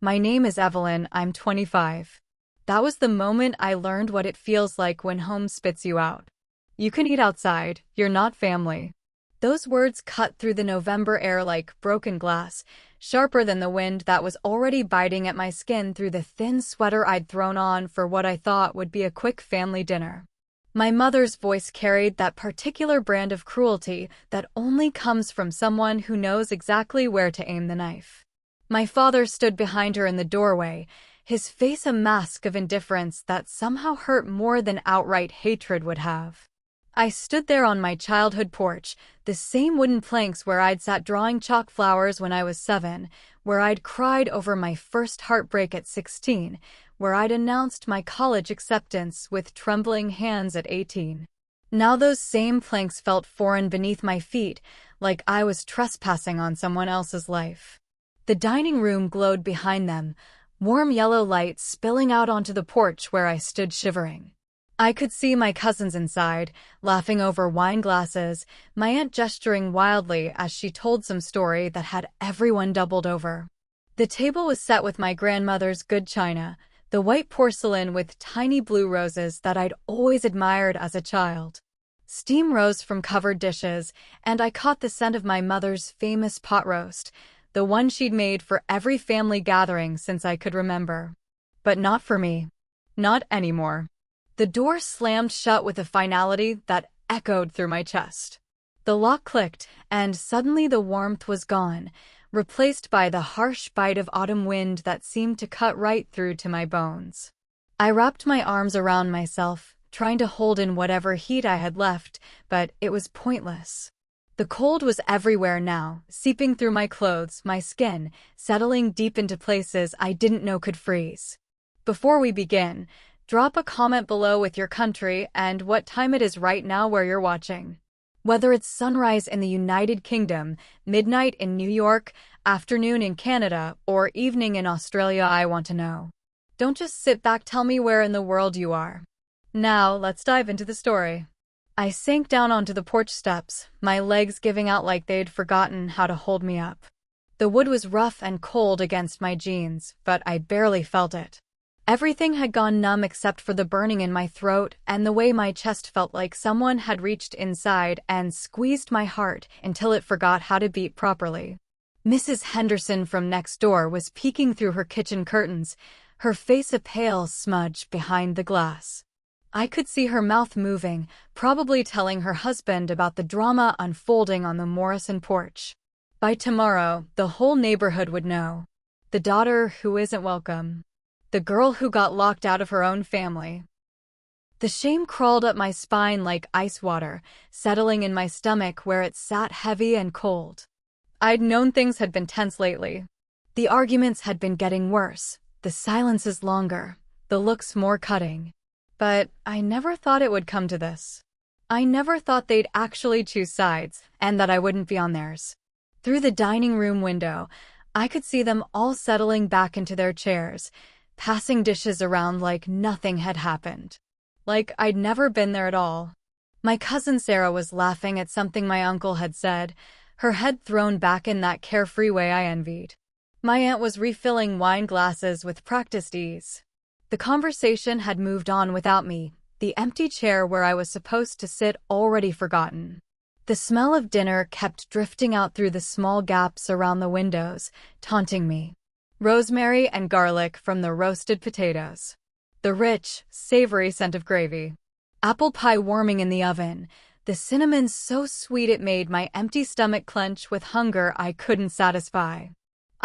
My name is Evelyn, I'm 25. That was the moment I learned what it feels like when home spits you out. You can eat outside, you're not family. Those words cut through the November air like broken glass, sharper than the wind that was already biting at my skin through the thin sweater I'd thrown on for what I thought would be a quick family dinner. My mother's voice carried that particular brand of cruelty that only comes from someone who knows exactly where to aim the knife. My father stood behind her in the doorway, his face a mask of indifference that somehow hurt more than outright hatred would have. I stood there on my childhood porch, the same wooden planks where I'd sat drawing chalk flowers when I was 7, where I'd cried over my first heartbreak at 16, where I'd announced my college acceptance with trembling hands at 18. Now those same planks felt foreign beneath my feet, like I was trespassing on someone else's life. The dining room glowed behind them, warm yellow light spilling out onto the porch where I stood shivering. I could see my cousins inside, laughing over wine glasses, my aunt gesturing wildly as she told some story that had everyone doubled over. The table was set with my grandmother's good china, the white porcelain with tiny blue roses that I'd always admired as a child. Steam rose from covered dishes, and I caught the scent of my mother's famous pot roast, the one she'd made for every family gathering since I could remember. But not for me. Not anymore. The door slammed shut with a finality that echoed through my chest. The lock clicked, and suddenly the warmth was gone, replaced by the harsh bite of autumn wind that seemed to cut right through to my bones. I wrapped my arms around myself, trying to hold in whatever heat I had left, but it was pointless. The cold was everywhere now, seeping through my clothes, my skin, settling deep into places I didn't know could freeze. Before we begin, drop a comment below with your country and what time it is right now where you're watching. Whether it's sunrise in the United Kingdom, midnight in New York, afternoon in Canada, or evening in Australia, I want to know. Don't just sit back, tell me where in the world you are. Now, let's dive into the story. I sank down onto the porch steps, my legs giving out like they'd forgotten how to hold me up. The wood was rough and cold against my jeans, but I barely felt it. Everything had gone numb except for the burning in my throat and the way my chest felt like someone had reached inside and squeezed my heart until it forgot how to beat properly. Mrs. Henderson from next door was peeking through her kitchen curtains, her face a pale smudge behind the glass. I could see her mouth moving, probably telling her husband about the drama unfolding on the Morrison porch. By tomorrow, the whole neighborhood would know. The daughter who isn't welcome. The girl who got locked out of her own family. The shame crawled up my spine like ice water, settling in my stomach where it sat heavy and cold. I'd known things had been tense lately. The arguments had been getting worse, the silences longer, the looks more cutting. But I never thought it would come to this. I never thought they'd actually choose sides, and that I wouldn't be on theirs. Through the dining room window, I could see them all settling back into their chairs, passing dishes around like nothing had happened. Like I'd never been there at all. My cousin Sarah was laughing at something my uncle had said, her head thrown back in that carefree way I envied. My aunt was refilling wine glasses with practiced ease. The conversation had moved on without me, the empty chair where I was supposed to sit already forgotten. The smell of dinner kept drifting out through the small gaps around the windows, taunting me. Rosemary and garlic from the roasted potatoes. The rich, savory scent of gravy. Apple pie warming in the oven. The cinnamon so sweet it made my empty stomach clench with hunger I couldn't satisfy.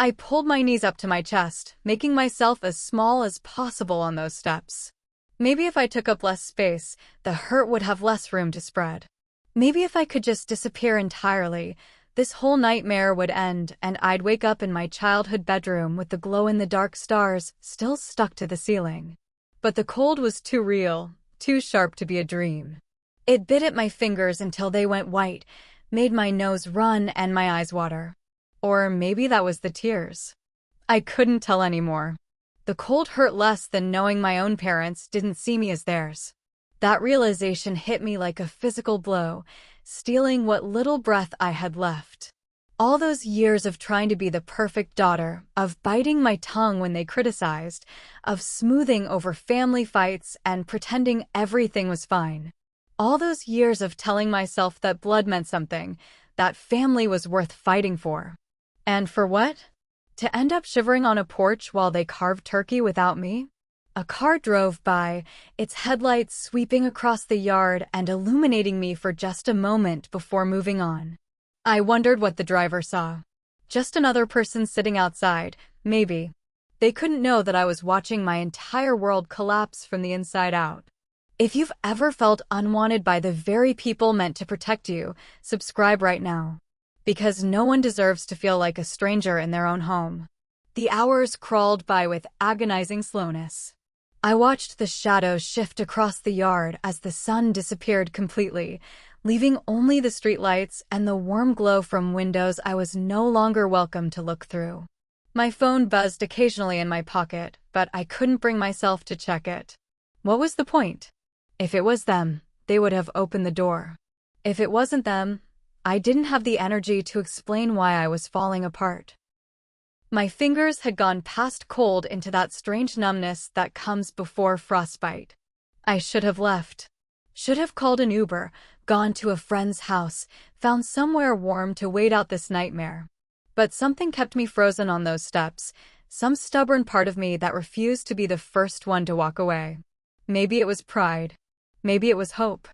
I pulled my knees up to my chest, making myself as small as possible on those steps. Maybe if I took up less space, the hurt would have less room to spread. Maybe if I could just disappear entirely, this whole nightmare would end and I'd wake up in my childhood bedroom with the glow-in-the-dark stars still stuck to the ceiling. But the cold was too real, too sharp to be a dream. It bit at my fingers until they went white, made my nose run and my eyes water. Or maybe that was the tears. I couldn't tell anymore. The cold hurt less than knowing my own parents didn't see me as theirs. That realization hit me like a physical blow, stealing what little breath I had left. All those years of trying to be the perfect daughter, of biting my tongue when they criticized, of smoothing over family fights and pretending everything was fine. All those years of telling myself that blood meant something, that family was worth fighting for. And for what? To end up shivering on a porch while they carved turkey without me? A car drove by, its headlights sweeping across the yard and illuminating me for just a moment before moving on. I wondered what the driver saw. Just another person sitting outside, maybe. They couldn't know that I was watching my entire world collapse from the inside out. If you've ever felt unwanted by the very people meant to protect you, subscribe right now. Because no one deserves to feel like a stranger in their own home. The hours crawled by with agonizing slowness. I watched the shadows shift across the yard as the sun disappeared completely, leaving only the streetlights and the warm glow from windows I was no longer welcome to look through. My phone buzzed occasionally in my pocket, but I couldn't bring myself to check it. What was the point? If it was them, they would have opened the door. If it wasn't them, I didn't have the energy to explain why I was falling apart. My fingers had gone past cold into that strange numbness that comes before frostbite. I should have left. Should have called an Uber, gone to a friend's house, found somewhere warm to wait out this nightmare. But something kept me frozen on those steps, some stubborn part of me that refused to be the first one to walk away. Maybe it was pride. Maybe it was hope.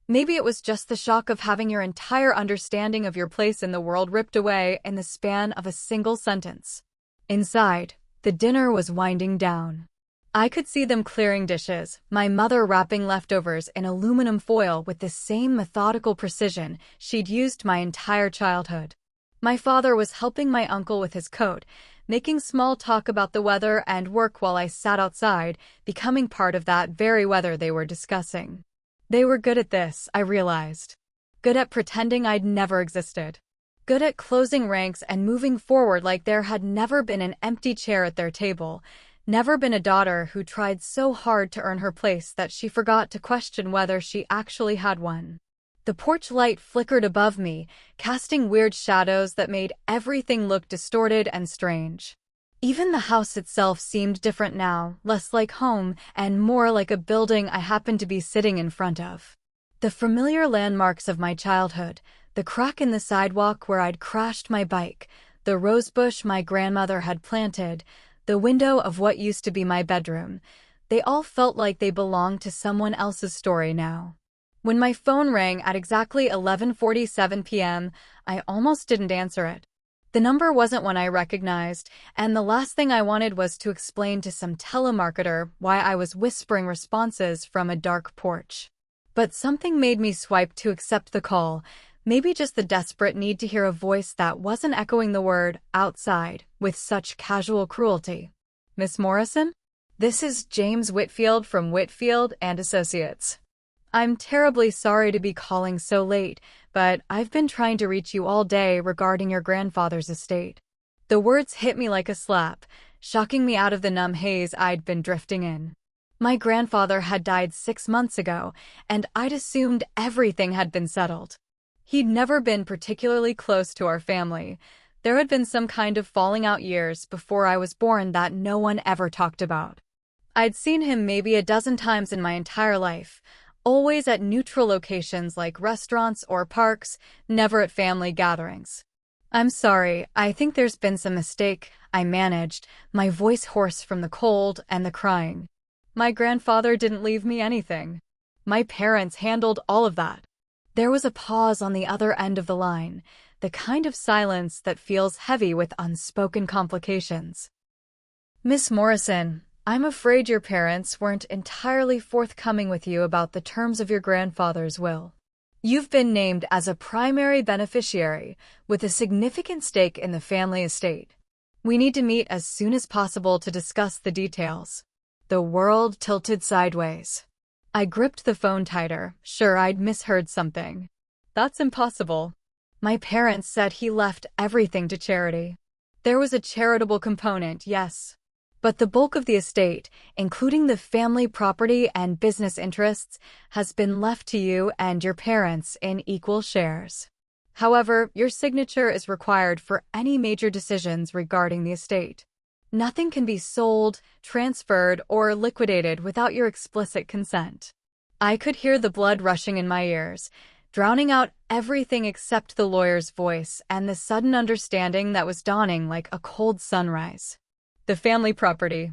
Maybe it was just the shock of having your entire understanding of your place in the world ripped away in the span of a single sentence. Inside, the dinner was winding down. I could see them clearing dishes, my mother wrapping leftovers in aluminum foil with the same methodical precision she'd used my entire childhood. My father was helping my uncle with his coat, making small talk about the weather and work while I sat outside, becoming part of that very weather they were discussing. They were good at this, I realized. Good at pretending I'd never existed. Good at closing ranks and moving forward like there had never been an empty chair at their table, never been a daughter who tried so hard to earn her place that she forgot to question whether she actually had one. The porch light flickered above me, casting weird shadows that made everything look distorted and strange. Even the house itself seemed different now, less like home and more like a building I happened to be sitting in front of. The familiar landmarks of my childhood, the crack in the sidewalk where I'd crashed my bike, the rosebush my grandmother had planted, the window of what used to be my bedroom, they all felt like they belonged to someone else's story now. When my phone rang at exactly 11:47 p.m., I almost didn't answer it. The number wasn't one I recognized, and the last thing I wanted was to explain to some telemarketer why I was whispering responses from a dark porch. But something made me swipe to accept the call, maybe just the desperate need to hear a voice that wasn't echoing the word outside with such casual cruelty. Miss Morrison? This is James Whitfield from Whitfield and Associates. I'm terribly sorry to be calling so late, but I've been trying to reach you all day regarding your grandfather's estate. The words hit me like a slap, shocking me out of the numb haze I'd been drifting in. My grandfather had died 6 months ago, and I'd assumed everything had been settled. He'd never been particularly close to our family. There had been some kind of falling out years before I was born that no one ever talked about. I'd seen him maybe a dozen times in my entire life, always at neutral locations like restaurants or parks, never at family gatherings. I'm sorry, I think there's been some mistake, I managed, my voice hoarse from the cold and the crying. My grandfather didn't leave me anything. My parents handled all of that. There was a pause on the other end of the line, the kind of silence that feels heavy with unspoken complications. Miss Morrison, I'm afraid your parents weren't entirely forthcoming with you about the terms of your grandfather's will. You've been named as a primary beneficiary with a significant stake in the family estate. We need to meet as soon as possible to discuss the details. The world tilted sideways. I gripped the phone tighter, sure I'd misheard something. That's impossible. My parents said he left everything to charity. There was a charitable component, yes. But the bulk of the estate, including the family property and business interests, has been left to you and your parents in equal shares. However, your signature is required for any major decisions regarding the estate. Nothing can be sold, transferred, or liquidated without your explicit consent. I could hear the blood rushing in my ears, drowning out everything except the lawyer's voice and the sudden understanding that was dawning like a cold sunrise. The family property,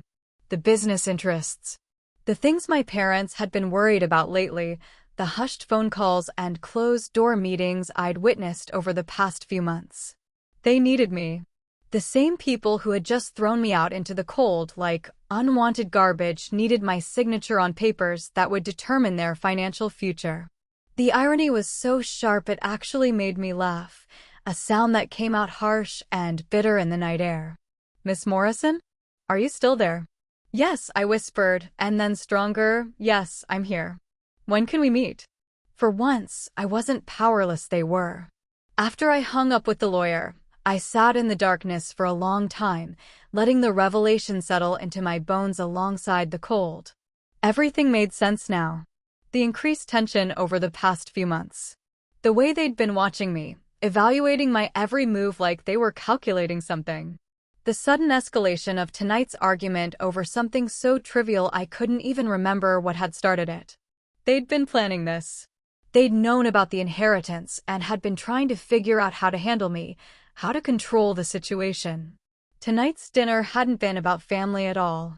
the business interests, the things my parents had been worried about lately, the hushed phone calls and closed-door meetings I'd witnessed over the past few months. They needed me. The same people who had just thrown me out into the cold like unwanted garbage needed my signature on papers that would determine their financial future. The irony was so sharp it actually made me laugh, a sound that came out harsh and bitter in the night air. "Miss Morrison? Are you still there?" "Yes," I whispered, and then stronger, "Yes, I'm here. When can we meet?" For once, I wasn't powerless, they were. After I hung up with the lawyer, I sat in the darkness for a long time, letting the revelation settle into my bones alongside the cold. Everything made sense now. The increased tension over the past few months. The way they'd been watching me, evaluating my every move like they were calculating something. The sudden escalation of tonight's argument over something so trivial I couldn't even remember what had started it. They'd been planning this. They'd known about the inheritance and had been trying to figure out how to handle me, how to control the situation. Tonight's dinner hadn't been about family at all.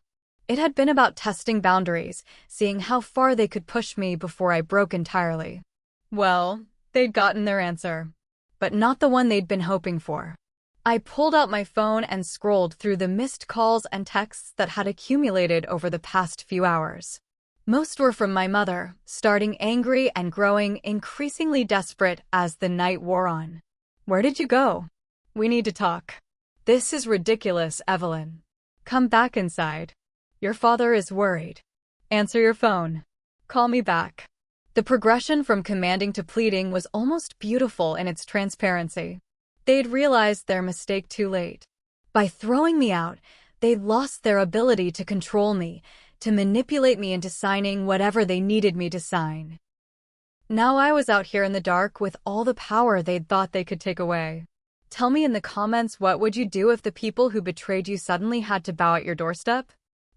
It had been about testing boundaries, seeing how far they could push me before I broke entirely. Well, they'd gotten their answer, but not the one they'd been hoping for. I pulled out my phone and scrolled through the missed calls and texts that had accumulated over the past few hours. Most were from my mother, starting angry and growing increasingly desperate as the night wore on. "Where did you go? We need to talk. This is ridiculous, Evelyn. Come back inside. Your father is worried. Answer your phone. Call me back." The progression from commanding to pleading was almost beautiful in its transparency. They'd realized their mistake too late. By throwing me out, they'd lost their ability to control me, to manipulate me into signing whatever they needed me to sign. Now I was out here in the dark with all the power they'd thought they could take away. Tell me in the comments, what would you do if the people who betrayed you suddenly had to bow at your doorstep?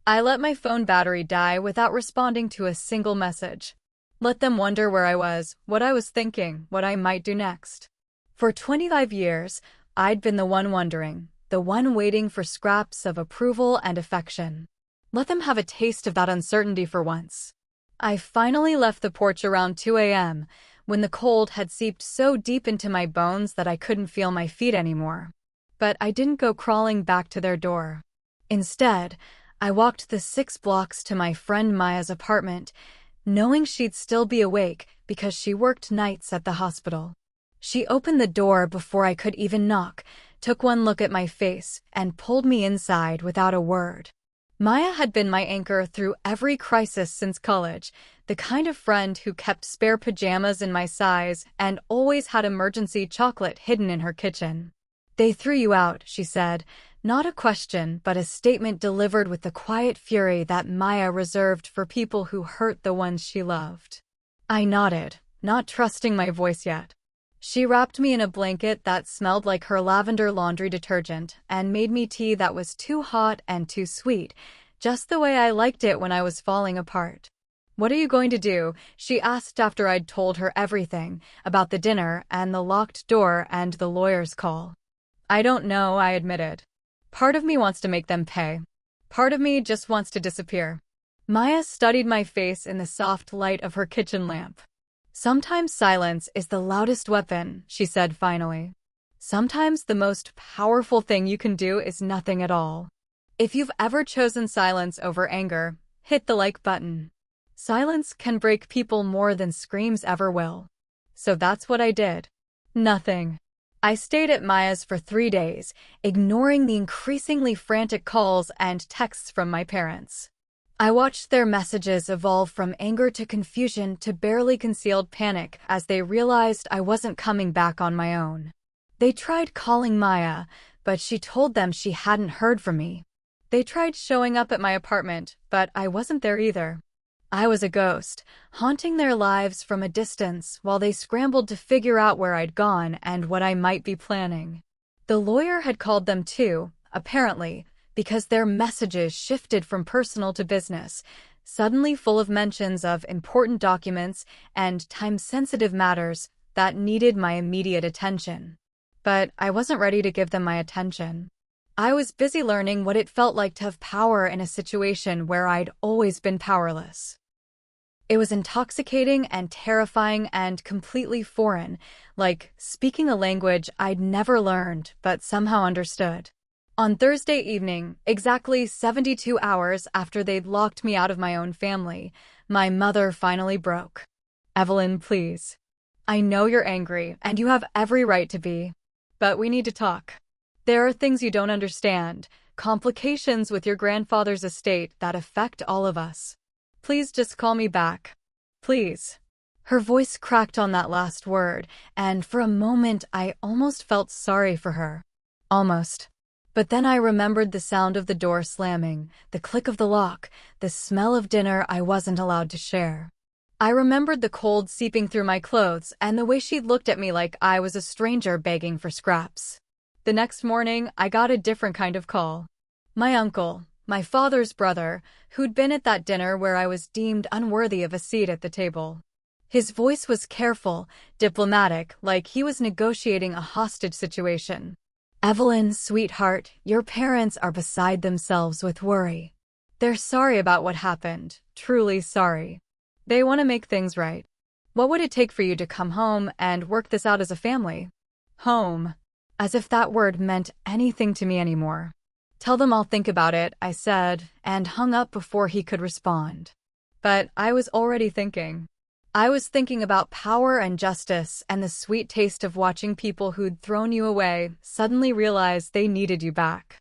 I let my phone battery die without responding to a single message. Let them wonder where I was, what I was thinking, what I might do next. For 25 years, I'd been the one wondering, the one waiting for scraps of approval and affection. Let them have a taste of that uncertainty for once. I finally left the porch around 2 a.m., when the cold had seeped so deep into my bones that I couldn't feel my feet anymore. But I didn't go crawling back to their door. Instead, I walked the 6 blocks to my friend Maya's apartment, knowing she'd still be awake because she worked nights at the hospital. She opened the door before I could even knock, took one look at my face, and pulled me inside without a word. Maya had been my anchor through every crisis since college, the kind of friend who kept spare pajamas in my size and always had emergency chocolate hidden in her kitchen. "They threw you out," she said, not a question but a statement delivered with the quiet fury that Maya reserved for people who hurt the ones she loved. I nodded, not trusting my voice yet. She wrapped me in a blanket that smelled like her lavender laundry detergent and made me tea that was too hot and too sweet, just the way I liked it when I was falling apart. "What are you going to do?" she asked after I'd told her everything about the dinner and the locked door and the lawyer's call. "I don't know," I admitted. "Part of me wants to make them pay. Part of me just wants to disappear." Maya studied my face in the soft light of her kitchen lamp. "Sometimes silence is the loudest weapon," she said finally. "Sometimes the most powerful thing you can do is nothing at all." If you've ever chosen silence over anger, hit the like button. Silence can break people more than screams ever will. So that's what I did. Nothing. I stayed at Maya's for 3 days, ignoring the increasingly frantic calls and texts from my parents. I watched their messages evolve from anger to confusion to barely concealed panic as they realized I wasn't coming back on my own. They tried calling Maya, but she told them she hadn't heard from me. They tried showing up at my apartment, but I wasn't there either. I was a ghost, haunting their lives from a distance while they scrambled to figure out where I'd gone and what I might be planning. The lawyer had called them too, apparently, because their messages shifted from personal to business, suddenly full of mentions of important documents and time-sensitive matters that needed my immediate attention. But I wasn't ready to give them my attention. I was busy learning what it felt like to have power in a situation where I'd always been powerless. It was intoxicating and terrifying and completely foreign, like speaking a language I'd never learned but somehow understood. On Thursday evening, exactly 72 hours after they'd locked me out of my own family, my mother finally broke. "Evelyn, please. I know you're angry, and you have every right to be. But we need to talk. There are things you don't understand, complications with your grandfather's estate that affect all of us. Please just call me back. Please." Her voice cracked on that last word, and for a moment I almost felt sorry for her. Almost. But then I remembered the sound of the door slamming, the click of the lock, the smell of dinner I wasn't allowed to share. I remembered the cold seeping through my clothes and the way she'd looked at me like I was a stranger begging for scraps. The next morning, I got a different kind of call. My uncle, my father's brother, who'd been at that dinner where I was deemed unworthy of a seat at the table. His voice was careful, diplomatic, like he was negotiating a hostage situation. "Evelyn, sweetheart, your parents are beside themselves with worry. They're sorry about what happened, truly sorry. They want to make things right. What would it take for you to come home and work this out as a family?" Home. As if that word meant anything to me anymore. "Tell them I'll think about it," I said, and hung up before he could respond. But I was already thinking. I was thinking about power and justice and the sweet taste of watching people who'd thrown you away suddenly realize they needed you back.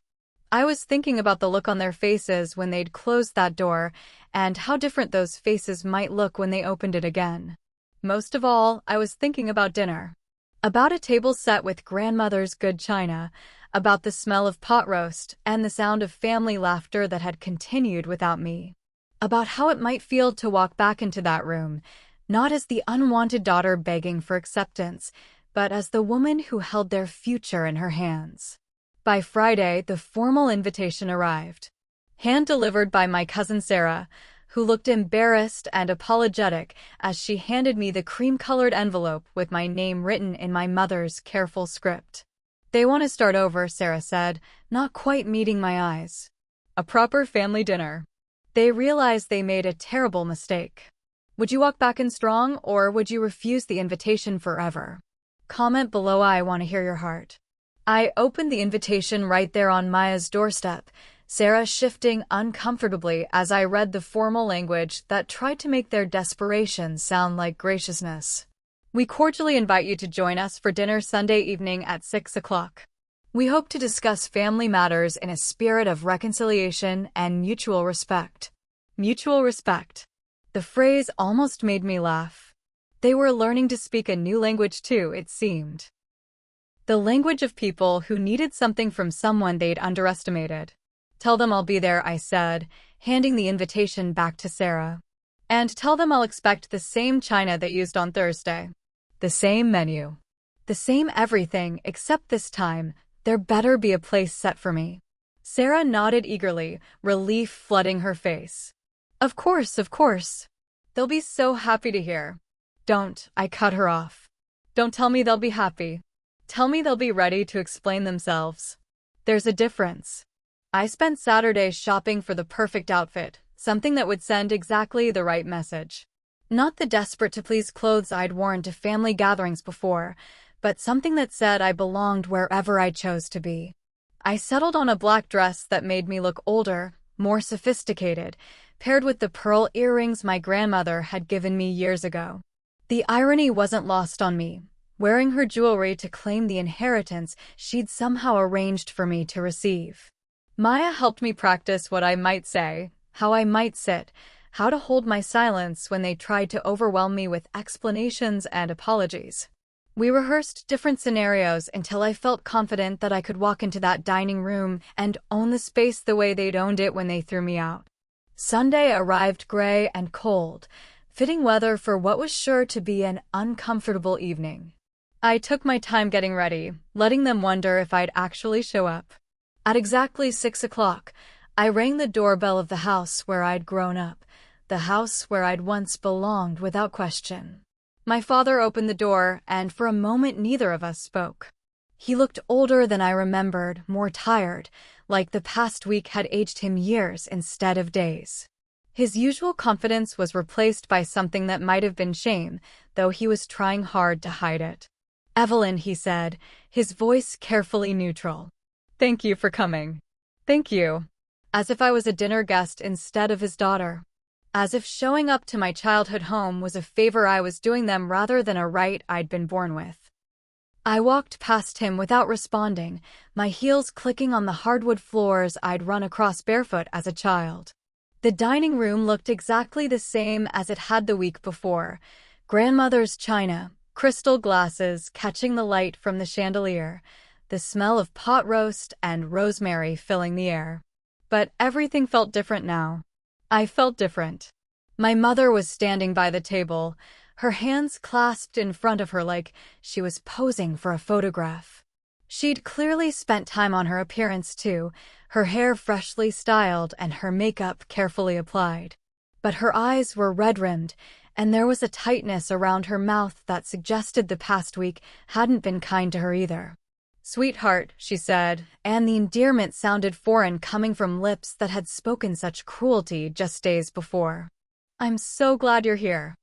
I was thinking about the look on their faces when they'd closed that door and how different those faces might look when they opened it again. Most of all, I was thinking about dinner. About a table set with grandmother's good china, about the smell of pot roast and the sound of family laughter that had continued without me. About how it might feel to walk back into that room, not as the unwanted daughter begging for acceptance, but as the woman who held their future in her hands. By Friday, the formal invitation arrived. Hand-delivered by my cousin Sarah, who looked embarrassed and apologetic as she handed me the cream-colored envelope with my name written in my mother's careful script. "They want to start over," Sarah said, not quite meeting my eyes. "A proper family dinner. They realize they made a terrible mistake. Would you walk back in strong, or would you refuse the invitation forever? Comment below. I want to hear your heart." I opened the invitation right there on Maya's doorstep, Sarah shifting uncomfortably as I read the formal language that tried to make their desperation sound like graciousness. "We cordially invite you to join us for dinner Sunday evening at 6 o'clock. We hope to discuss family matters in a spirit of reconciliation and mutual respect." Mutual respect. The phrase almost made me laugh. They were learning to speak a new language too, it seemed. The language of people who needed something from someone they'd underestimated. "Tell them I'll be there," I said, handing the invitation back to Sarah. "And tell them I'll expect the same china that used on Thursday. The same menu. The same everything, except this time, there better be a place set for me." Sarah nodded eagerly, relief flooding her face. Of course, of course. They'll be so happy to hear." "Don't," I cut her off. "Don't tell me they'll be happy. Tell me they'll be ready to explain themselves. There's a difference." I spent Saturday shopping for the perfect outfit, something that would send exactly the right message. Not the desperate-to-please clothes I'd worn to family gatherings before, but something that said I belonged wherever I chose to be. I settled on a black dress that made me look older, more sophisticated, paired with the pearl earrings my grandmother had given me years ago. The irony wasn't lost on me, wearing her jewelry to claim the inheritance she'd somehow arranged for me to receive. Maya helped me practice what I might say, how I might sit, how to hold my silence when they tried to overwhelm me with explanations and apologies. We rehearsed different scenarios until I felt confident that I could walk into that dining room and own the space the way they'd owned it when they threw me out. Sunday arrived gray and cold, fitting weather for what was sure to be an uncomfortable evening. I took my time getting ready, letting them wonder if I'd actually show up. At exactly 6 o'clock, I rang the doorbell of the house where I'd grown up, the house where I'd once belonged without question. My father opened the door, and for a moment neither of us spoke. He looked older than I remembered, more tired, like the past week had aged him years instead of days. His usual confidence was replaced by something that might have been shame, though he was trying hard to hide it. "Evelyn," he said, his voice carefully neutral. "Thank you for coming." "Thank you." As if I was a dinner guest instead of his daughter. As if showing up to my childhood home was a favor I was doing them rather than a right I'd been born with. I walked past him without responding, my heels clicking on the hardwood floors I'd run across barefoot as a child. The dining room looked exactly the same as it had the week before. Grandmother's china, crystal glasses catching the light from the chandelier, the smell of pot roast and rosemary filling the air. But everything felt different now. I felt different. My mother was standing by the table, her hands clasped in front of her like she was posing for a photograph. She'd clearly spent time on her appearance too, her hair freshly styled and her makeup carefully applied. But her eyes were red-rimmed, and there was a tightness around her mouth that suggested the past week hadn't been kind to her either. "Sweetheart," she said, and the endearment sounded foreign coming from lips that had spoken such cruelty just days before. "I'm so glad you're here.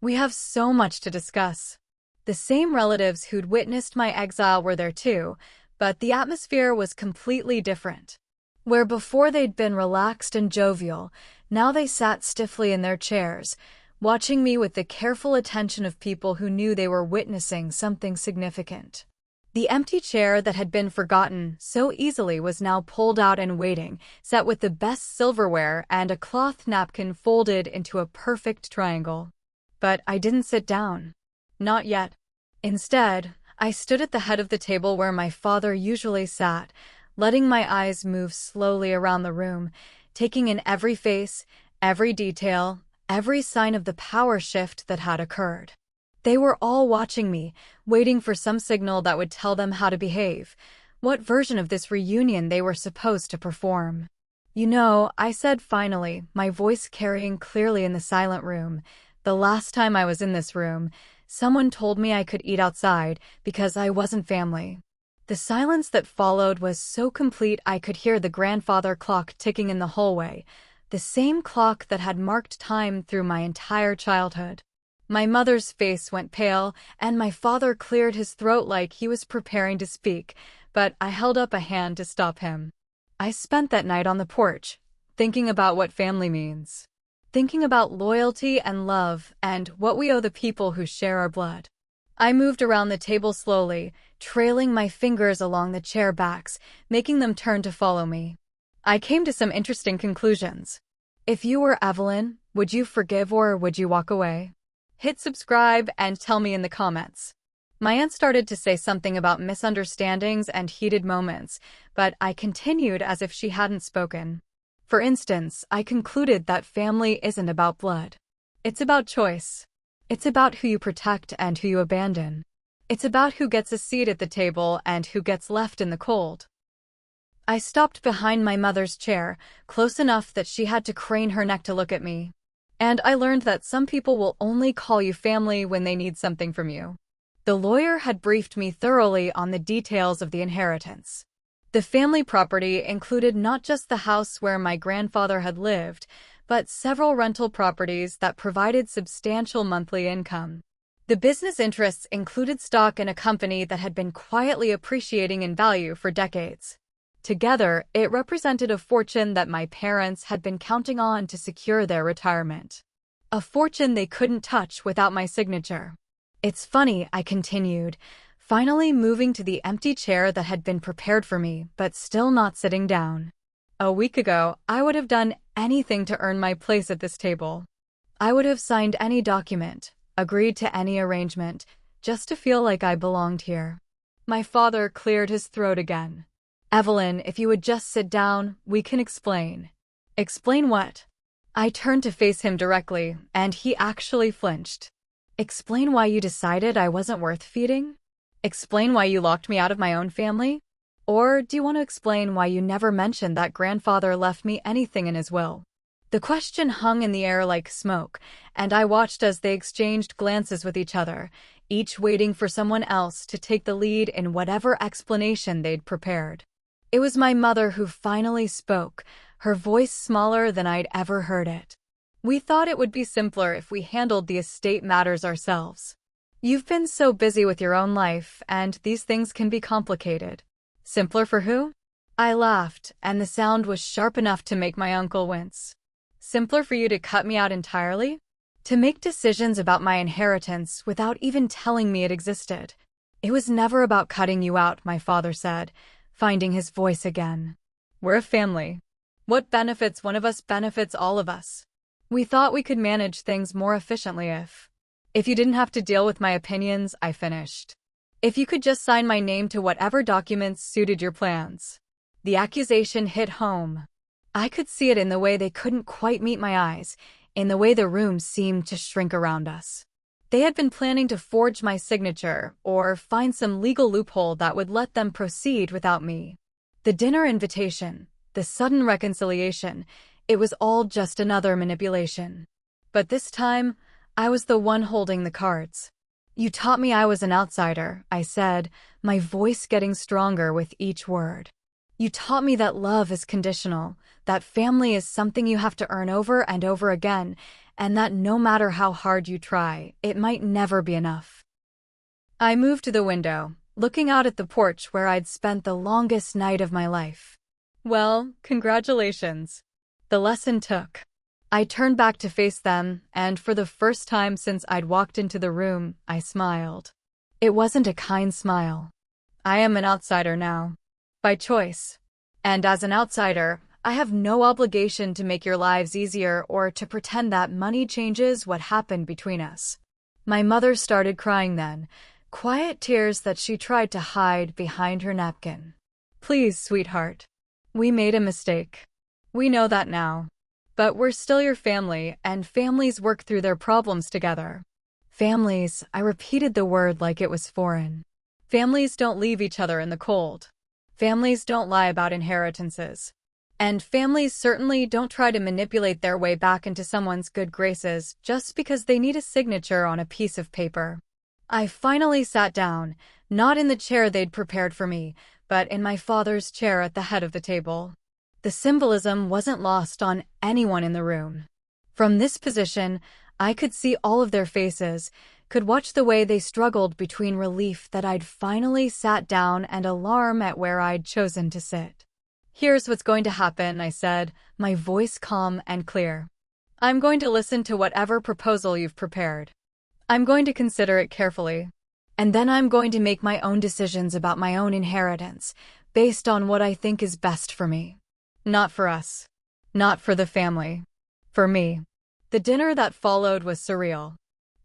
We have so much to discuss." The same relatives who'd witnessed my exile were there too, but the atmosphere was completely different. Where before they'd been relaxed and jovial, now they sat stiffly in their chairs, watching me with the careful attention of people who knew they were witnessing something significant. The empty chair that had been forgotten so easily was now pulled out and waiting, set with the best silverware and a cloth napkin folded into a perfect triangle. But I didn't sit down. Not yet. Instead, I stood at the head of the table where my father usually sat, letting my eyes move slowly around the room, taking in every face, every detail, every sign of the power shift that had occurred. They were all watching me, waiting for some signal that would tell them how to behave, what version of this reunion they were supposed to perform. "You know," I said finally, my voice carrying clearly in the silent room, "the last time I was in this room, someone told me I could eat outside because I wasn't family." The silence that followed was so complete I could hear the grandfather clock ticking in the hallway, the same clock that had marked time through my entire childhood. My mother's face went pale, and my father cleared his throat like he was preparing to speak, but I held up a hand to stop him. I spent that night on the porch, thinking about what family means. Thinking about loyalty and love and what we owe the people who share our blood. I moved around the table slowly, trailing my fingers along the chair backs, making them turn to follow me. I came to some interesting conclusions. If you were Evelyn, would you forgive or would you walk away? Hit subscribe and tell me in the comments. My aunt started to say something about misunderstandings and heated moments, but I continued as if she hadn't spoken. For instance, I concluded that family isn't about blood. It's about choice. It's about who you protect and who you abandon. It's about who gets a seat at the table and who gets left in the cold. I stopped behind my mother's chair, close enough that she had to crane her neck to look at me. And I learned that some people will only call you family when they need something from you. The lawyer had briefed me thoroughly on the details of the inheritance. The family property included not just the house where my grandfather had lived, but several rental properties that provided substantial monthly income. The business interests included stock in a company that had been quietly appreciating in value for decades. Together, it represented a fortune that my parents had been counting on to secure their retirement. A fortune they couldn't touch without my signature. "It's funny," I continued, finally moving to the empty chair that had been prepared for me, but still not sitting down. A week ago, I would have done anything to earn my place at this table. I would have signed any document, agreed to any arrangement, just to feel like I belonged here. My father cleared his throat again. "Evelyn, if you would just sit down, we can explain." "Explain what?" I turned to face him directly, and he actually flinched. Explain why you decided I wasn't worth feeding? Explain why you locked me out of my own family? Or do you want to explain why you never mentioned that grandfather left me anything in his will? The question hung in the air like smoke, and I watched as they exchanged glances with each other, each waiting for someone else to take the lead in whatever explanation they'd prepared. It was my mother who finally spoke, her voice smaller than I'd ever heard it. We thought it would be simpler if we handled the estate matters ourselves. You've been so busy with your own life, and these things can be complicated. Simpler for who? I laughed, and the sound was sharp enough to make my uncle wince. Simpler for you to cut me out entirely? To make decisions about my inheritance without even telling me it existed. It was never about cutting you out, my father said, finding his voice again. We're a family. What benefits one of us benefits all of us. We thought we could manage things more efficiently if you didn't have to deal with my opinions, I finished. If you could just sign my name to whatever documents suited your plans. The accusation hit home. I could see it in the way they couldn't quite meet my eyes, in the way the room seemed to shrink around us. They had been planning to forge my signature or find some legal loophole that would let them proceed without me. The dinner invitation, the sudden reconciliation, it was all just another manipulation. But this time, I was the one holding the cards. You taught me I was an outsider, I said, my voice getting stronger with each word. You taught me that love is conditional, that family is something you have to earn over and over again, and that no matter how hard you try, it might never be enough. I moved to the window, looking out at the porch where I'd spent the longest night of my life. Well, congratulations. The lesson took. I turned back to face them, and for the first time since I'd walked into the room, I smiled. It wasn't a kind smile. I am an outsider now. By choice. And as an outsider, I have no obligation to make your lives easier or to pretend that money changes what happened between us. My mother started crying then, quiet tears that she tried to hide behind her napkin. Please, sweetheart. We made a mistake. We know that now. But we're still your family, and families work through their problems together. Families, I repeated the word like it was foreign. Families don't leave each other in the cold. Families don't lie about inheritances. And families certainly don't try to manipulate their way back into someone's good graces just because they need a signature on a piece of paper. I finally sat down, not in the chair they'd prepared for me, but in my father's chair at the head of the table. The symbolism wasn't lost on anyone in the room. From this position, I could see all of their faces, could watch the way they struggled between relief that I'd finally sat down and alarm at where I'd chosen to sit. Here's what's going to happen, I said, my voice calm and clear. I'm going to listen to whatever proposal you've prepared. I'm going to consider it carefully. And then I'm going to make my own decisions about my own inheritance, based on what I think is best for me. Not for us. Not for the family. For me. The dinner that followed was surreal.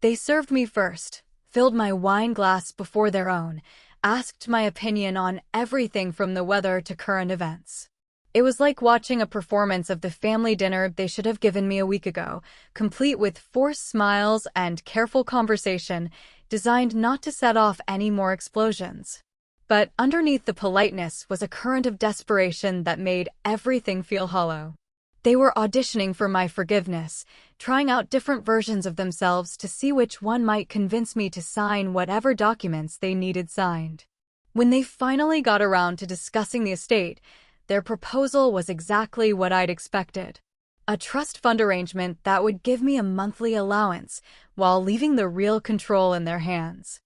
They served me first, filled my wine glass before their own, asked my opinion on everything from the weather to current events. It was like watching a performance of the family dinner they should have given me a week ago, complete with forced smiles and careful conversation, designed not to set off any more explosions. But underneath the politeness was a current of desperation that made everything feel hollow. They were auditioning for my forgiveness, trying out different versions of themselves to see which one might convince me to sign whatever documents they needed signed. When they finally got around to discussing the estate, their proposal was exactly what I'd expected. A trust fund arrangement that would give me a monthly allowance while leaving the real control in their hands.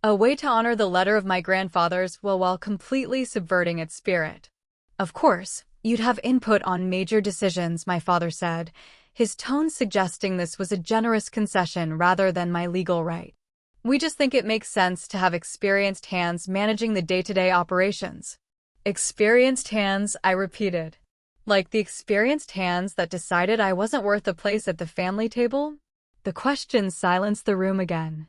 A way to honor the letter of my grandfather's while completely subverting its spirit. Of course, you'd have input on major decisions, my father said, his tone suggesting this was a generous concession rather than my legal right. We just think it makes sense to have experienced hands managing the day-to-day operations. Experienced hands, I repeated. Like the experienced hands that decided I wasn't worth a place at the family table? The question silenced the room again.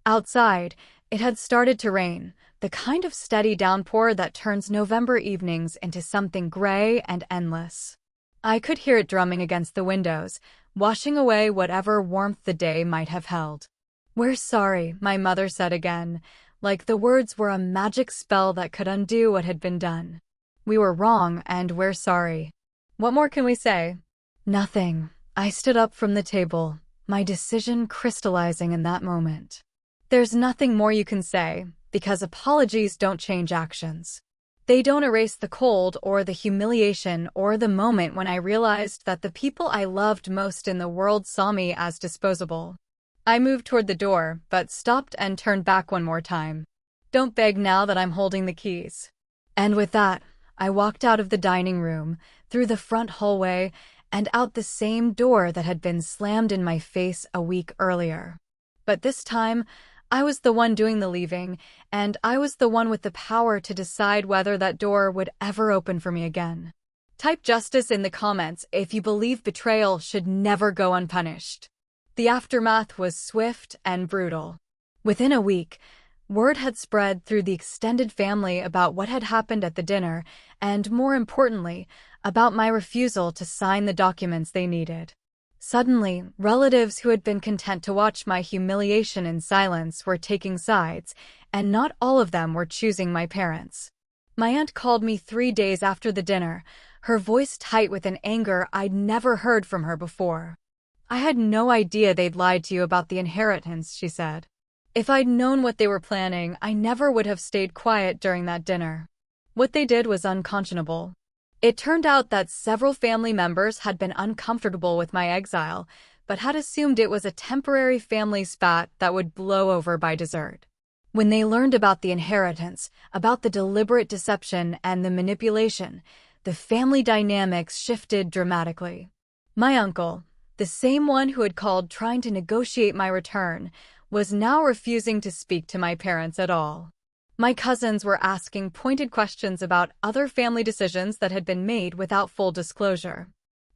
Outside, it had started to rain, the kind of steady downpour that turns November evenings into something gray and endless. I could hear it drumming against the windows, washing away whatever warmth the day might have held. "We're sorry," my mother said again, like the words were a magic spell that could undo what had been done. "We were wrong, and we're sorry." What more can we say? Nothing. I stood up from the table, my decision crystallizing in that moment. There's nothing more you can say, because apologies don't change actions. They don't erase the cold or the humiliation or the moment when I realized that the people I loved most in the world saw me as disposable. I moved toward the door, but stopped and turned back one more time. "Don't beg now that I'm holding the keys." And with that, I walked out of the dining room, through the front hallway, and out the same door that had been slammed in my face a week earlier. But this time, I was the one doing the leaving, and I was the one with the power to decide whether that door would ever open for me again. Type justice in the comments if you believe betrayal should never go unpunished. The aftermath was swift and brutal. Within a week, word had spread through the extended family about what had happened at the dinner, and more importantly, about my refusal to sign the documents they needed. Suddenly, relatives who had been content to watch my humiliation in silence were taking sides, and not all of them were choosing my parents. My aunt called me 3 days after the dinner, her voice tight with an anger I'd never heard from her before. "I had no idea they'd lied to you about the inheritance," she said. "If I'd known what they were planning, I never would have stayed quiet during that dinner." What they did was unconscionable. It turned out that several family members had been uncomfortable with my exile, but had assumed it was a temporary family spat that would blow over by dessert. When they learned about the inheritance, about the deliberate deception and the manipulation, the family dynamics shifted dramatically. My uncle, the same one who had called trying to negotiate my return, was now refusing to speak to my parents at all. My cousins were asking pointed questions about other family decisions that had been made without full disclosure.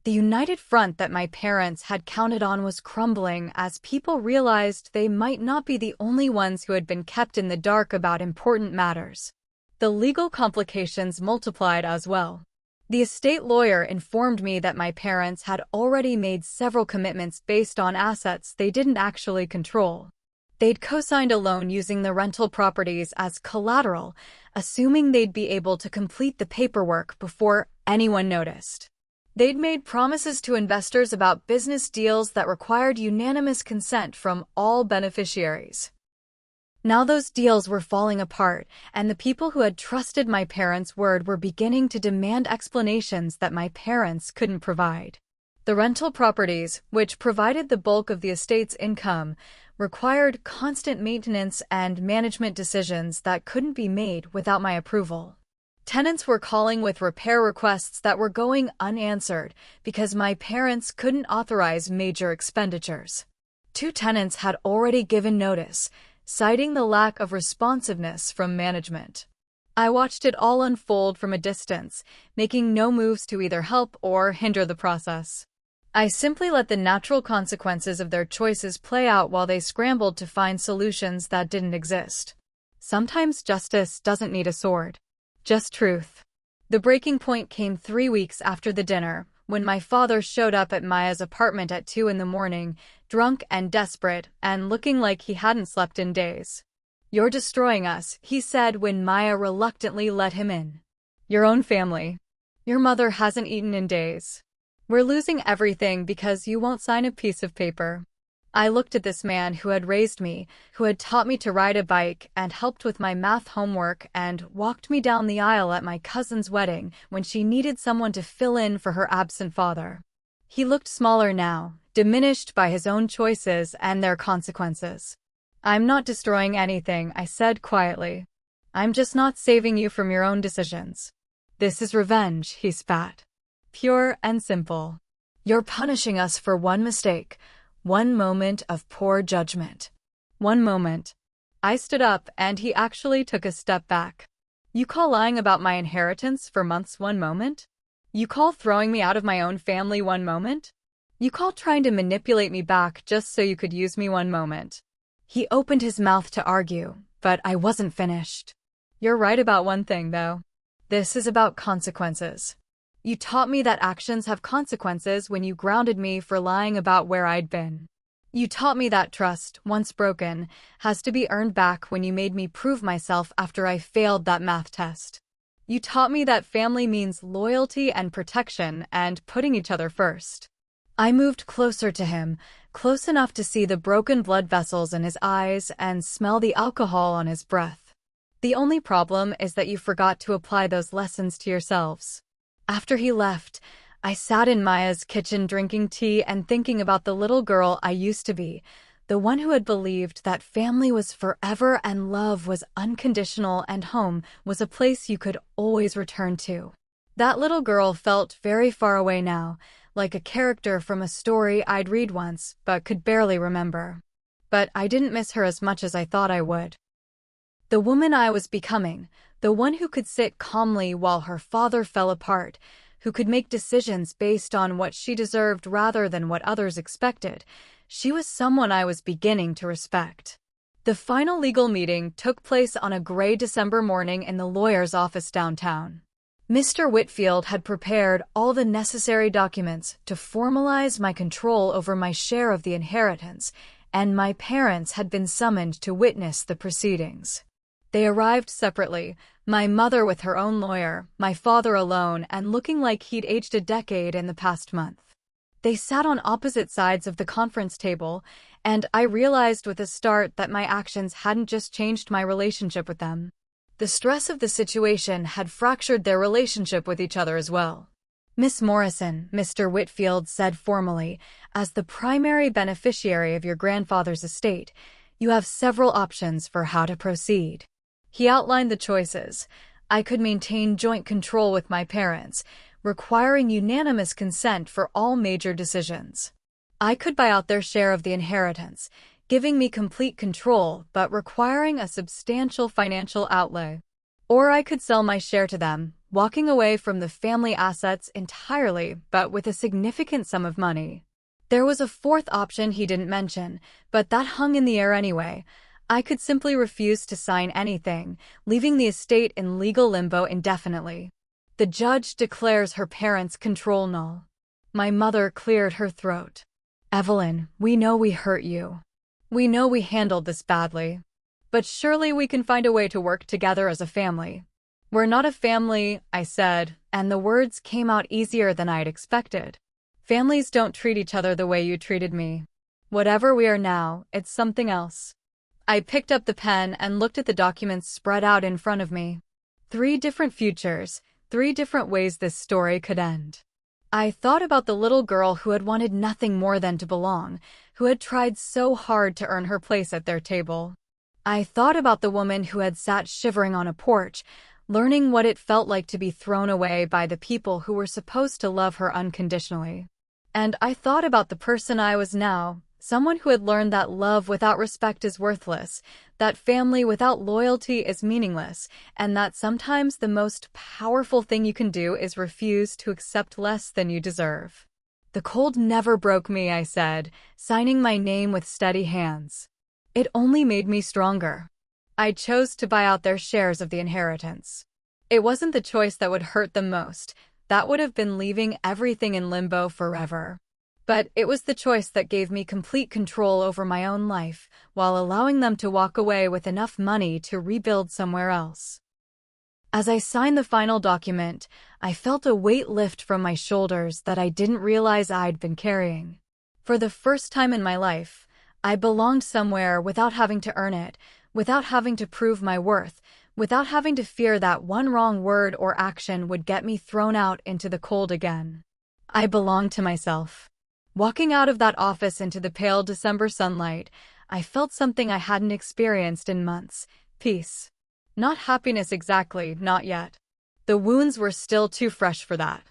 The united front that my parents had counted on was crumbling as people realized they might not be the only ones who had been kept in the dark about important matters. The legal complications multiplied as well. The estate lawyer informed me that my parents had already made several commitments based on assets they didn't actually control. They'd co-signed a loan using the rental properties as collateral, assuming they'd be able to complete the paperwork before anyone noticed. They'd made promises to investors about business deals that required unanimous consent from all beneficiaries. Now those deals were falling apart, and the people who had trusted my parents' word were beginning to demand explanations that my parents couldn't provide. The rental properties, which provided the bulk of the estate's income, required constant maintenance and management decisions that couldn't be made without my approval. Tenants were calling with repair requests that were going unanswered because my parents couldn't authorize major expenditures. 2 tenants had already given notice, citing the lack of responsiveness from management. I watched it all unfold from a distance, making no moves to either help or hinder the process. I simply let the natural consequences of their choices play out while they scrambled to find solutions that didn't exist. Sometimes justice doesn't need a sword, just truth. The breaking point came 3 weeks after the dinner, when my father showed up at Maya's apartment at 2 in the morning, drunk and desperate, and looking like he hadn't slept in days. "You're destroying us," he said when Maya reluctantly let him in. "Your own family. Your mother hasn't eaten in days. We're losing everything because you won't sign a piece of paper." I looked at this man who had raised me, who had taught me to ride a bike and helped with my math homework and walked me down the aisle at my cousin's wedding when she needed someone to fill in for her absent father. He looked smaller now, diminished by his own choices and their consequences. "I'm not destroying anything," I said quietly. "I'm just not saving you from your own decisions." "This is revenge," he spat. "Pure and simple. You're punishing us for one mistake. One moment of poor judgment. One moment." I stood up and he actually took a step back. "You call lying about my inheritance for months one moment? You call throwing me out of my own family one moment? You call trying to manipulate me back just so you could use me one moment?" He opened his mouth to argue, but I wasn't finished. "You're right about one thing, though. This is about consequences. You taught me that actions have consequences when you grounded me for lying about where I'd been. You taught me that trust, once broken, has to be earned back when you made me prove myself after I failed that math test. You taught me that family means loyalty and protection and putting each other first. I moved closer to him, close enough to see the broken blood vessels in his eyes and smell the alcohol on his breath. The only problem is that you forgot to apply those lessons to yourselves. After he left, I sat in Maya's kitchen drinking tea and thinking about the little girl I used to be, the one who had believed that family was forever and love was unconditional and home was a place you could always return to. That little girl felt very far away now, like a character from a story I'd read once but could barely remember. But I didn't miss her as much as I thought I would. The woman I was becoming, the one who could sit calmly while her father fell apart, who could make decisions based on what she deserved rather than what others expected, she was someone I was beginning to respect. The final legal meeting took place on a gray December morning in the lawyer's office downtown. Mr. Whitfield had prepared all the necessary documents to formalize my control over my share of the inheritance, and my parents had been summoned to witness the proceedings. They arrived separately, my mother with her own lawyer, my father alone and looking like he'd aged a decade in the past month. They sat on opposite sides of the conference table, and I realized with a start that my actions hadn't just changed my relationship with them. The stress of the situation had fractured their relationship with each other as well. Miss Morrison, Mr. Whitfield said formally, as the primary beneficiary of your grandfather's estate, you have several options for how to proceed. He outlined the choices. I could maintain joint control with my parents, requiring unanimous consent for all major decisions. I could buy out their share of the inheritance, giving me complete control but requiring a substantial financial outlay. Or I could sell my share to them, walking away from the family assets entirely but with a significant sum of money. There was a fourth option he didn't mention, but that hung in the air anyway. I could simply refuse to sign anything, leaving the estate in legal limbo indefinitely. The judge declares her parents' control null. My mother cleared her throat. Evelyn, we know we hurt you. We know we handled this badly. But surely we can find a way to work together as a family. We're not a family, I said, and the words came out easier than I'd expected. Families don't treat each other the way you treated me. Whatever we are now, it's something else. I picked up the pen and looked at the documents spread out in front of me. 3 different futures, 3 different ways this story could end. I thought about the little girl who had wanted nothing more than to belong, who had tried so hard to earn her place at their table. I thought about the woman who had sat shivering on a porch, learning what it felt like to be thrown away by the people who were supposed to love her unconditionally. And I thought about the person I was now, someone who had learned that love without respect is worthless, that family without loyalty is meaningless, and that sometimes the most powerful thing you can do is refuse to accept less than you deserve. The cold never broke me, I said, signing my name with steady hands. It only made me stronger. I chose to buy out their shares of the inheritance. It wasn't the choice that would hurt them most. That would have been leaving everything in limbo forever. But it was the choice that gave me complete control over my own life, while allowing them to walk away with enough money to rebuild somewhere else. As I signed the final document, I felt a weight lift from my shoulders that I didn't realize I'd been carrying. For the first time in my life, I belonged somewhere without having to earn it, without having to prove my worth, without having to fear that one wrong word or action would get me thrown out into the cold again. I belonged to myself. Walking out of that office into the pale December sunlight, I felt something I hadn't experienced in months: peace. Not happiness exactly, not yet. The wounds were still too fresh for that.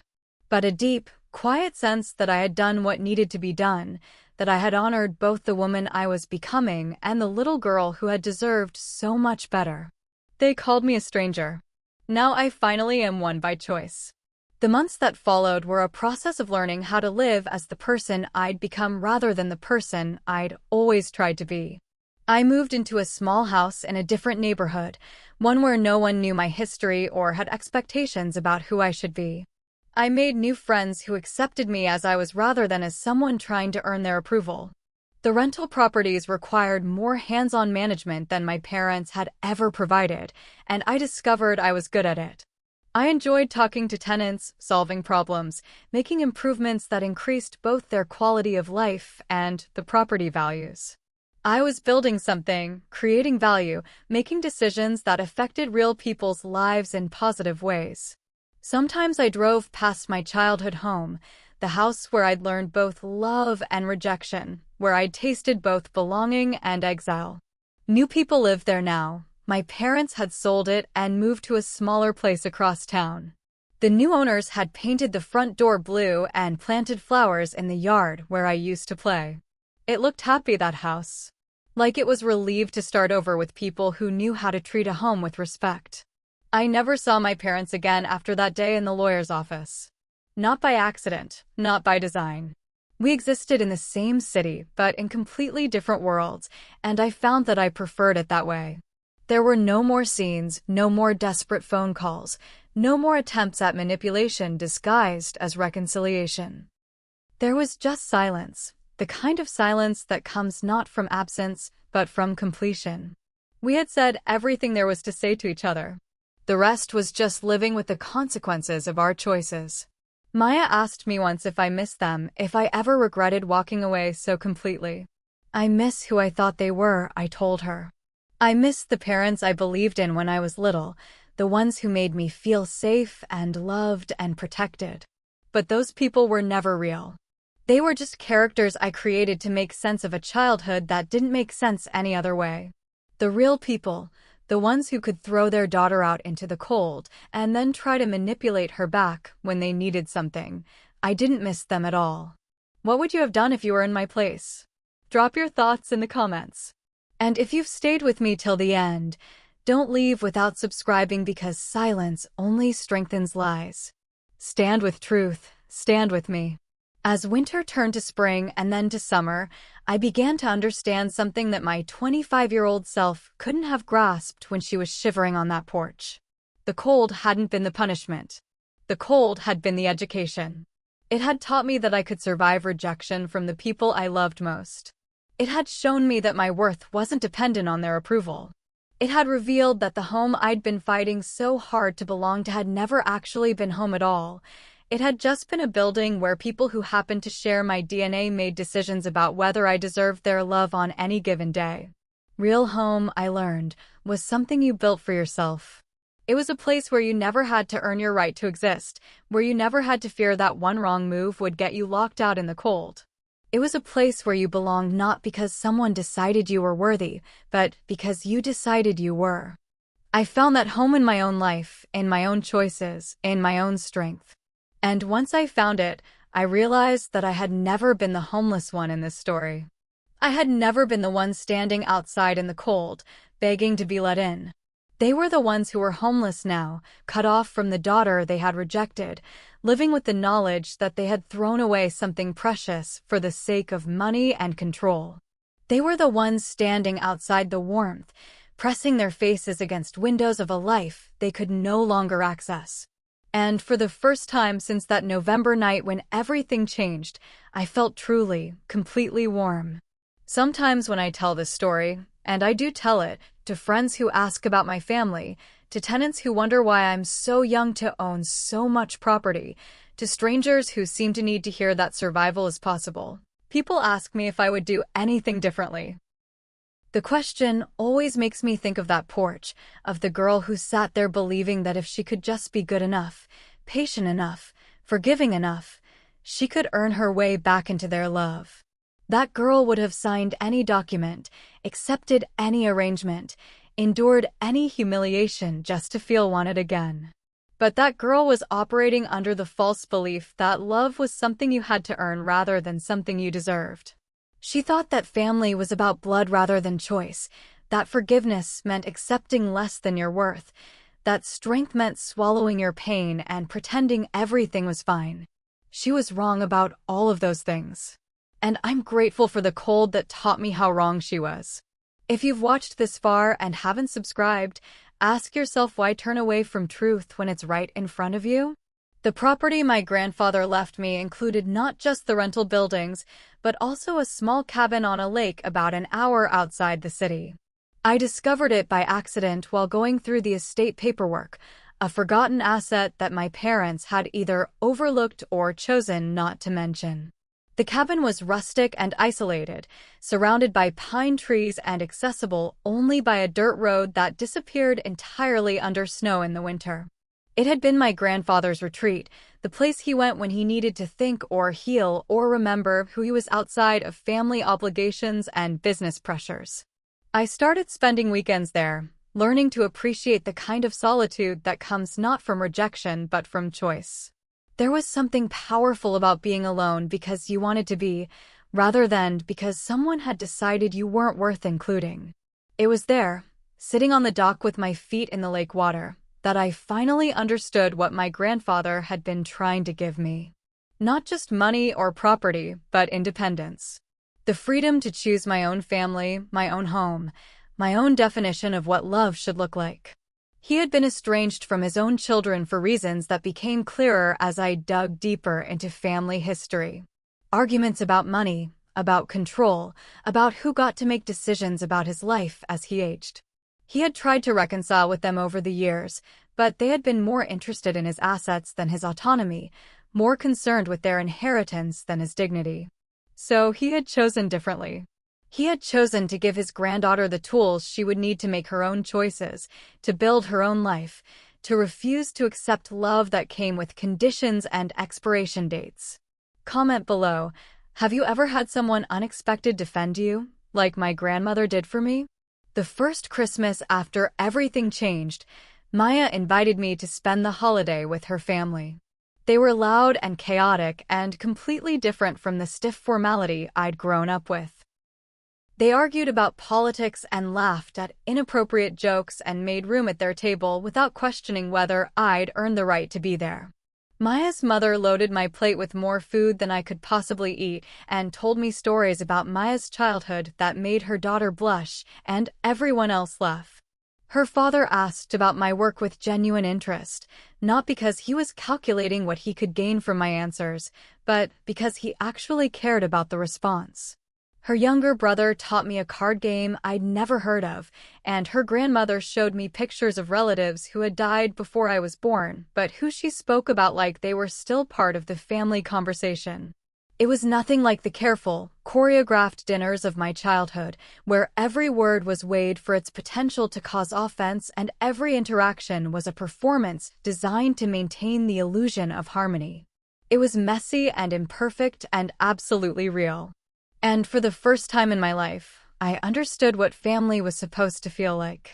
But a deep, quiet sense that I had done what needed to be done, that I had honored both the woman I was becoming and the little girl who had deserved so much better. They called me a stranger. Now I finally am one by choice. The months that followed were a process of learning how to live as the person I'd become rather than the person I'd always tried to be. I moved into a small house in a different neighborhood, one where no one knew my history or had expectations about who I should be. I made new friends who accepted me as I was rather than as someone trying to earn their approval. The rental properties required more hands-on management than my parents had ever provided, and I discovered I was good at it. I enjoyed talking to tenants, solving problems, making improvements that increased both their quality of life and the property values. I was building something, creating value, making decisions that affected real people's lives in positive ways. Sometimes I drove past my childhood home, the house where I'd learned both love and rejection, where I'd tasted both belonging and exile. New people lived there now. My parents had sold it and moved to a smaller place across town. The new owners had painted the front door blue and planted flowers in the yard where I used to play. It looked happy, that house. Like it was relieved to start over with people who knew how to treat a home with respect. I never saw my parents again after that day in the lawyer's office. Not by accident, not by design. We existed in the same city, but in completely different worlds, and I found that I preferred it that way. There were no more scenes, no more desperate phone calls, no more attempts at manipulation disguised as reconciliation. There was just silence, the kind of silence that comes not from absence, but from completion. We had said everything there was to say to each other. The rest was just living with the consequences of our choices. Maya asked me once if I missed them, if I ever regretted walking away so completely. I miss who I thought they were, I told her. I miss the parents I believed in when I was little, the ones who made me feel safe and loved and protected. But those people were never real. They were just characters I created to make sense of a childhood that didn't make sense any other way. The real people, the ones who could throw their daughter out into the cold and then try to manipulate her back when they needed something, I didn't miss them at all. What would you have done if you were in my place? Drop your thoughts in the comments. And if you've stayed with me till the end, don't leave without subscribing, because silence only strengthens lies. Stand with truth, stand with me. As winter turned to spring and then to summer, I began to understand something that my 25-year-old self couldn't have grasped when she was shivering on that porch. The cold hadn't been the punishment. The cold had been the education. It had taught me that I could survive rejection from the people I loved most. It had shown me that my worth wasn't dependent on their approval. It had revealed that the home I'd been fighting so hard to belong to had never actually been home at all. It had just been a building where people who happened to share my DNA made decisions about whether I deserved their love on any given day. Real home, I learned, was something you built for yourself. It was a place where you never had to earn your right to exist, where you never had to fear that one wrong move would get you locked out in the cold. It was a place where you belonged not because someone decided you were worthy, but because you decided you were. I found that home in my own life, in my own choices, in my own strength. And once I found it, I realized that I had never been the homeless one in this story. I had never been the one standing outside in the cold, begging to be let in. They were the ones who were homeless now, cut off from the daughter they had rejected, living with the knowledge that they had thrown away something precious for the sake of money and control. They were the ones standing outside the warmth, pressing their faces against windows of a life they could no longer access. And for the first time since that November night when everything changed, I felt truly, completely warm. Sometimes when I tell this story, and I do tell it, to friends who ask about my family, to tenants who wonder why I'm so young to own so much property, to strangers who seem to need to hear that survival is possible, people ask me if I would do anything differently. The question always makes me think of that porch, of the girl who sat there believing that if she could just be good enough, patient enough, forgiving enough, she could earn her way back into their love. That girl would have signed any document, accepted any arrangement, endured any humiliation just to feel wanted again. But that girl was operating under the false belief that love was something you had to earn rather than something you deserved. She thought that family was about blood rather than choice, that forgiveness meant accepting less than your worth, that strength meant swallowing your pain and pretending everything was fine. She was wrong about all of those things. And I'm grateful for the cold that taught me how wrong she was. If you've watched this far and haven't subscribed, ask yourself why turn away from truth when it's right in front of you? The property my grandfather left me included not just the rental buildings, but also a small cabin on a lake about an hour outside the city. I discovered it by accident while going through the estate paperwork, a forgotten asset that my parents had either overlooked or chosen not to mention. The cabin was rustic and isolated, surrounded by pine trees and accessible only by a dirt road that disappeared entirely under snow in the winter. It had been my grandfather's retreat, the place he went when he needed to think or heal or remember who he was outside of family obligations and business pressures. I started spending weekends there, learning to appreciate the kind of solitude that comes not from rejection but from choice. There was something powerful about being alone because you wanted to be, rather than because someone had decided you weren't worth including. It was there, sitting on the dock with my feet in the lake water, that I finally understood what my grandfather had been trying to give me. Not just money or property, but independence. The freedom to choose my own family, my own home, my own definition of what love should look like. He had been estranged from his own children for reasons that became clearer as I dug deeper into family history. Arguments about money, about control, about who got to make decisions about his life as he aged. He had tried to reconcile with them over the years, but they had been more interested in his assets than his autonomy, more concerned with their inheritance than his dignity. So he had chosen differently. He had chosen to give his granddaughter the tools she would need to make her own choices, to build her own life, to refuse to accept love that came with conditions and expiration dates. Comment below, have you ever had someone unexpected defend you, like my grandmother did for me? The first Christmas after everything changed, Maya invited me to spend the holiday with her family. They were loud and chaotic and completely different from the stiff formality I'd grown up with. They argued about politics and laughed at inappropriate jokes and made room at their table without questioning whether I'd earned the right to be there. Maya's mother loaded my plate with more food than I could possibly eat and told me stories about Maya's childhood that made her daughter blush and everyone else laugh. Her father asked about my work with genuine interest, not because he was calculating what he could gain from my answers, but because he actually cared about the response. Her younger brother taught me a card game I'd never heard of, and her grandmother showed me pictures of relatives who had died before I was born, but who she spoke about like they were still part of the family conversation. It was nothing like the careful, choreographed dinners of my childhood, where every word was weighed for its potential to cause offense and every interaction was a performance designed to maintain the illusion of harmony. It was messy and imperfect and absolutely real. And for the first time in my life, I understood what family was supposed to feel like.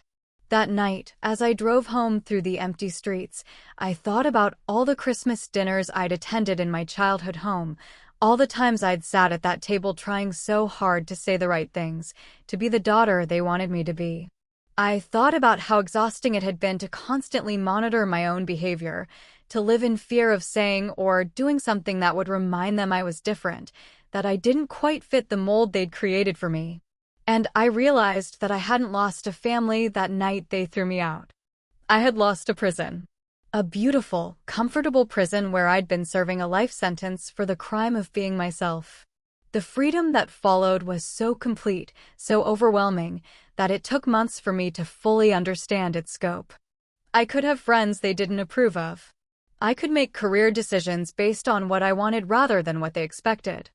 That night, as I drove home through the empty streets, I thought about all the Christmas dinners I'd attended in my childhood home, all the times I'd sat at that table trying so hard to say the right things, to be the daughter they wanted me to be. I thought about how exhausting it had been to constantly monitor my own behavior, to live in fear of saying or doing something that would remind them I was different, that I didn't quite fit the mold they'd created for me. And I realized that I hadn't lost a family that night they threw me out. I had lost a prison. A beautiful, comfortable prison where I'd been serving a life sentence for the crime of being myself. The freedom that followed was so complete, so overwhelming, that it took months for me to fully understand its scope. I could have friends they didn't approve of. I could make career decisions based on what I wanted rather than what they expected.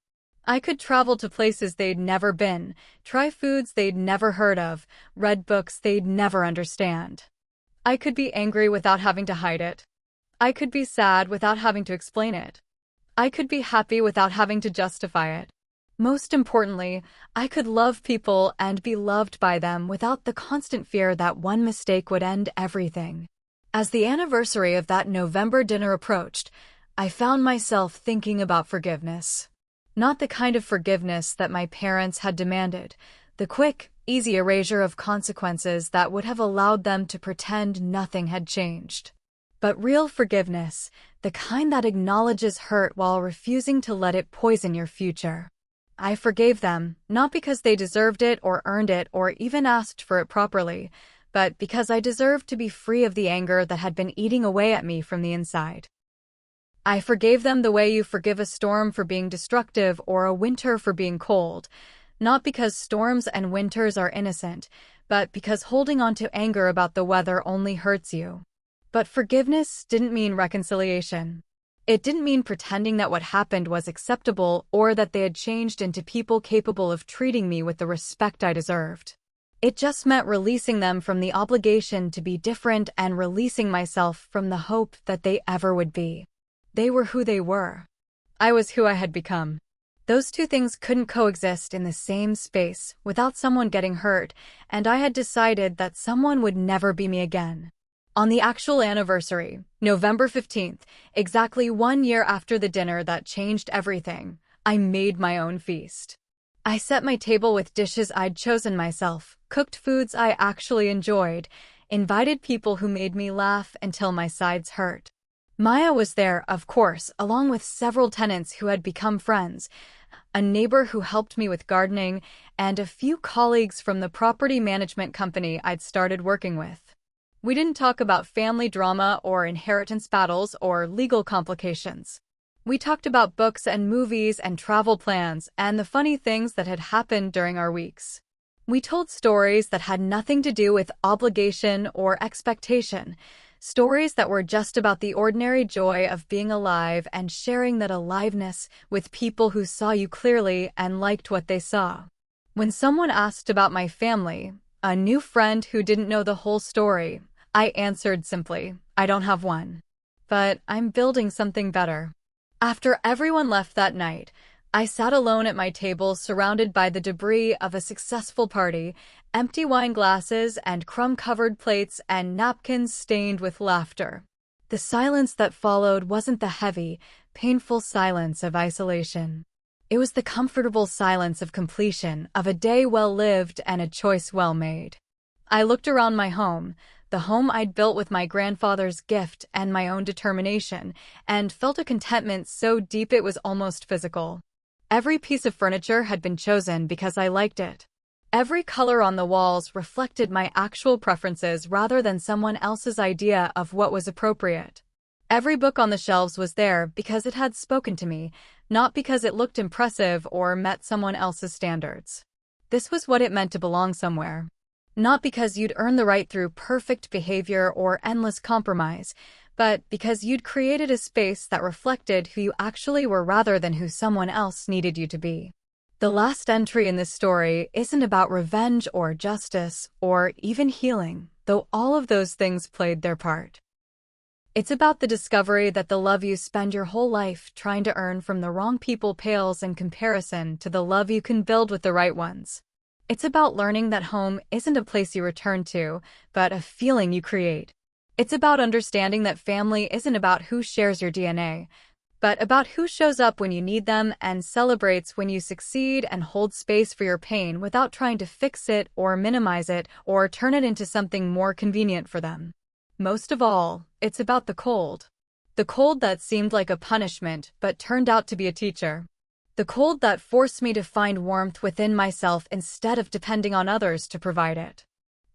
I could travel to places they'd never been, try foods they'd never heard of, read books they'd never understand. I could be angry without having to hide it. I could be sad without having to explain it. I could be happy without having to justify it. Most importantly, I could love people and be loved by them without the constant fear that one mistake would end everything. As the anniversary of that November dinner approached, I found myself thinking about forgiveness. Not the kind of forgiveness that my parents had demanded, the quick, easy erasure of consequences that would have allowed them to pretend nothing had changed. But real forgiveness, the kind that acknowledges hurt while refusing to let it poison your future. I forgave them, not because they deserved it or earned it or even asked for it properly, but because I deserved to be free of the anger that had been eating away at me from the inside. I forgave them the way you forgive a storm for being destructive or a winter for being cold. Not because storms and winters are innocent, but because holding on to anger about the weather only hurts you. But forgiveness didn't mean reconciliation. It didn't mean pretending that what happened was acceptable or that they had changed into people capable of treating me with the respect I deserved. It just meant releasing them from the obligation to be different and releasing myself from the hope that they ever would be. They were who they were. I was who I had become. Those two things couldn't coexist in the same space without someone getting hurt, and I had decided that someone would never be me again. On the actual anniversary, November 15th, exactly 1 year after the dinner that changed everything, I made my own feast. I set my table with dishes I'd chosen myself, cooked foods I actually enjoyed, invited people who made me laugh until my sides hurt. Maya was there, of course, along with several tenants who had become friends, a neighbor who helped me with gardening, and a few colleagues from the property management company I'd started working with. We didn't talk about family drama or inheritance battles or legal complications. We talked about books and movies and travel plans and the funny things that had happened during our weeks. We told stories that had nothing to do with obligation or expectation, stories that were just about the ordinary joy of being alive and sharing that aliveness with people who saw you clearly and liked what they saw. When someone asked about my family, a new friend who didn't know the whole story, I answered simply, I don't have one. But I'm building something better. After everyone left that night, I sat alone at my table surrounded by the debris of a successful party, empty wine glasses and crumb-covered plates and napkins stained with laughter. The silence that followed wasn't the heavy, painful silence of isolation. It was the comfortable silence of completion, of a day well lived and a choice well made. I looked around my home, the home I'd built with my grandfather's gift and my own determination, and felt a contentment so deep it was almost physical. Every piece of furniture had been chosen because I liked it. Every color on the walls reflected my actual preferences rather than someone else's idea of what was appropriate. Every book on the shelves was there because it had spoken to me, not because it looked impressive or met someone else's standards. This was what it meant to belong somewhere. Not because you'd earn the right through perfect behavior or endless compromise, but because you'd created a space that reflected who you actually were rather than who someone else needed you to be. The last entry in this story isn't about revenge or justice or even healing, though all of those things played their part. It's about the discovery that the love you spend your whole life trying to earn from the wrong people pales in comparison to the love you can build with the right ones. It's about learning that home isn't a place you return to, but a feeling you create. It's about understanding that family isn't about who shares your DNA, but about who shows up when you need them and celebrates when you succeed and holds space for your pain without trying to fix it or minimize it or turn it into something more convenient for them. Most of all, it's about the cold. The cold that seemed like a punishment but turned out to be a teacher. The cold that forced me to find warmth within myself instead of depending on others to provide it.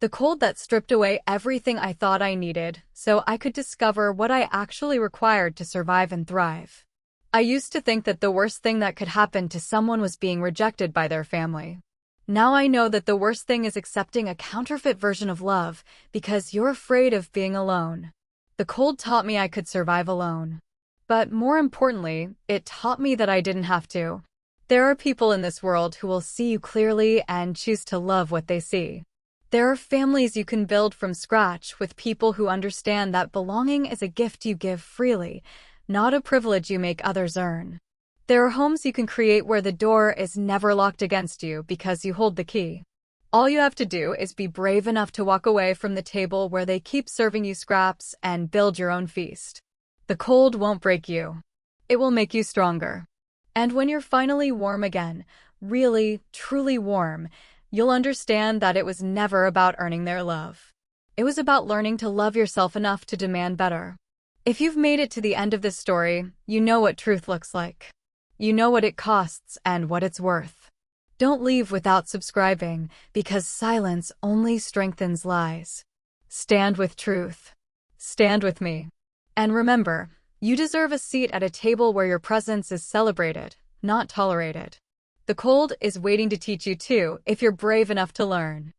The cold that stripped away everything I thought I needed so I could discover what I actually required to survive and thrive. I used to think that the worst thing that could happen to someone was being rejected by their family. Now I know that the worst thing is accepting a counterfeit version of love because you're afraid of being alone. The cold taught me I could survive alone. But more importantly, it taught me that I didn't have to. There are people in this world who will see you clearly and choose to love what they see. There are families you can build from scratch with people who understand that belonging is a gift you give freely, not a privilege you make others earn. There are homes you can create where the door is never locked against you because you hold the key. All you have to do is be brave enough to walk away from the table where they keep serving you scraps and build your own feast. The cold won't break you. It will make you stronger. And when you're finally warm again, really, truly warm, you'll understand that it was never about earning their love. It was about learning to love yourself enough to demand better. If you've made it to the end of this story, you know what truth looks like. You know what it costs and what it's worth. Don't leave without subscribing, because silence only strengthens lies. Stand with truth. Stand with me. And remember, You deserve a seat at a table where your presence is celebrated, not tolerated. The cold is waiting to teach you too, if you're brave enough to learn.